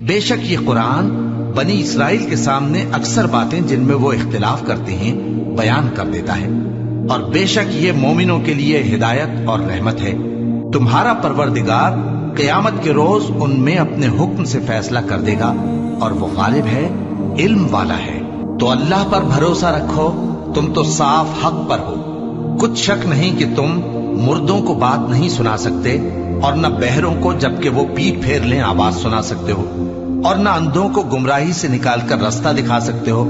بے شک یہ قرآن بنی اسرائیل کے سامنے اکثر باتیں جن میں وہ اختلاف کرتے ہیں بیان کر دیتا ہے، اور بے شک یہ مومنوں کے لیے ہدایت اور رحمت ہے۔ تمہارا پروردگار قیامت کے روز ان میں اپنے حکم سے فیصلہ کر دے گا، اور وہ غالب ہے، علم والا ہے۔ تو اللہ پر بھروسہ رکھو، تم تو صاف حق پر ہو۔ کچھ شک نہیں کہ تم مردوں کو بات نہیں سنا سکتے، اور نہ بہروں کو جبکہ وہ پیٹ پھیر لیں آواز سنا سکتے ہو، اور نہ اندھوں کو گمراہی سے نکال کر رستہ دکھا سکتے ہو۔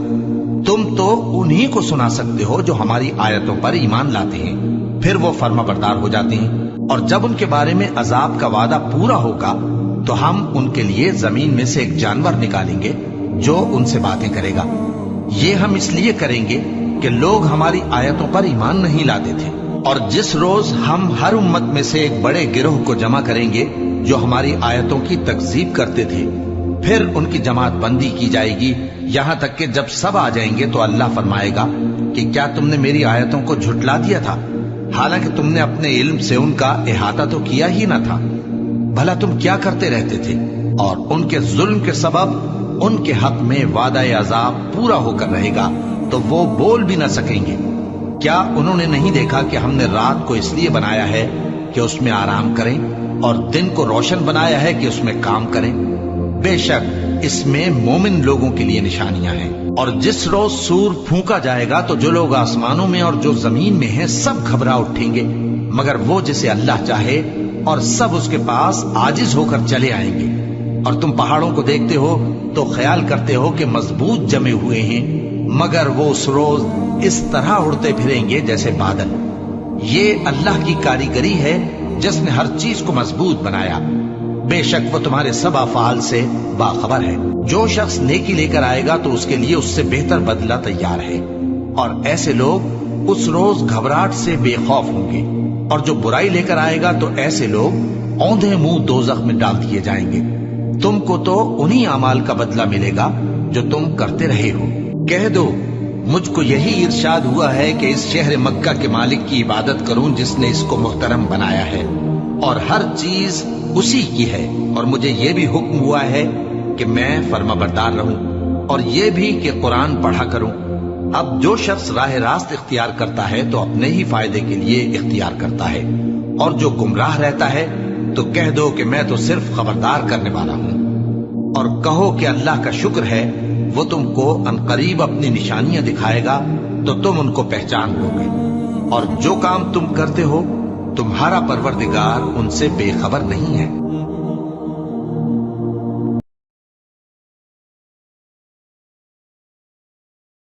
تم تو انہی کو سنا سکتے ہو جو ہماری آیتوں پر ایمان لاتے ہیں، پھر وہ فرما بردار ہو جاتے ہیں، اور جب ان کے بارے میں عذاب کا وعدہ پورا ہوگا تو ہم ان کے لیے زمین میں سے ایک جانور نکالیں گے جو ان سے باتیں کرے گا۔ یہ ہم اس لیے کریں گے کہ لوگ ہماری آیتوں پر ایمان نہیں لاتے تھے، اور جس روز ہم ہر امت میں سے ایک بڑے گروہ کو جمع کریں گے جو ہماری آیتوں کی تکذیب کرتے تھے، پھر ان کی جماعت بندی کی جائے گی، یہاں تک کہ جب سب آ جائیں گے تو اللہ فرمائے گا کہ کیا تم نے میری آیتوں کو جھٹلا دیا تھا، حالانکہ تم نے اپنے علم سے ان کا احاطہ تو کیا ہی نہ تھا؟ بھلا تم کیا کرتے رہتے تھے؟ اور ان کے ظلم کے سبب ان کے حق میں وعدہ عذاب پورا ہو کر رہے گا تو وہ بول بھی نہ سکیں گے۔ کیا انہوں نے نہیں دیکھا کہ ہم نے رات کو اس لیے بنایا ہے کہ اس میں آرام کریں، اور دن کو روشن بنایا ہے کہ اس میں کام کریں؟ بے شک اس میں مومن لوگوں کے لیے نشانیاں ہیں۔ اور جس روز سور پھونکا جائے گا تو جو لوگ آسمانوں میں اور جو زمین میں ہیں سب گھبرا اٹھیں گے، مگر وہ جسے اللہ چاہے، اور سب اس کے پاس عاجز ہو کر چلے آئیں گے۔ اور تم پہاڑوں کو دیکھتے ہو تو خیال کرتے ہو کہ مضبوط جمے ہوئے ہیں، مگر وہ اس روز اس طرح اڑتے پھریں گے جیسے بادل۔ یہ اللہ کی کاریگری ہے جس نے ہر چیز کو مضبوط بنایا، بے شک وہ تمہارے سب افعال سے باخبر ہے۔ جو شخص نیکی لے کر آئے گا تو اس کے لیے اس سے بہتر بدلہ تیار ہے، اور ایسے لوگ اس روز گھبراہٹ سے بے خوف ہوں گے، اور جو برائی لے کر آئے گا تو ایسے لوگ اوندھے منہ دوزخ میں ڈال دیے جائیں گے۔ تم کو تو انہی اعمال کا بدلہ ملے گا جو تم کرتے رہے ہو۔ کہہ دو مجھ کو یہی ارشاد ہوا ہے کہ اس شہر مکہ کے مالک کی عبادت کروں جس نے اس کو محترم بنایا ہے، اور ہر چیز اسی کی ہے، اور مجھے یہ بھی حکم ہوا ہے کہ میں فرما بردار رہوں، اور یہ بھی کہ قرآن پڑھا کروں۔ اب جو شخص راہ راست اختیار کرتا ہے تو اپنے ہی فائدے کے لیے اختیار کرتا ہے، اور جو گمراہ رہتا ہے تو کہہ دو کہ میں تو صرف خبردار کرنے والا ہوں۔ اور کہو کہ اللہ کا شکر ہے، وہ تم کو عنقریب اپنی نشانیاں دکھائے گا تو تم ان کو پہچان لو گے، اور جو کام تم کرتے ہو تمہارا پروردگار ان سے بے خبر نہیں ہے۔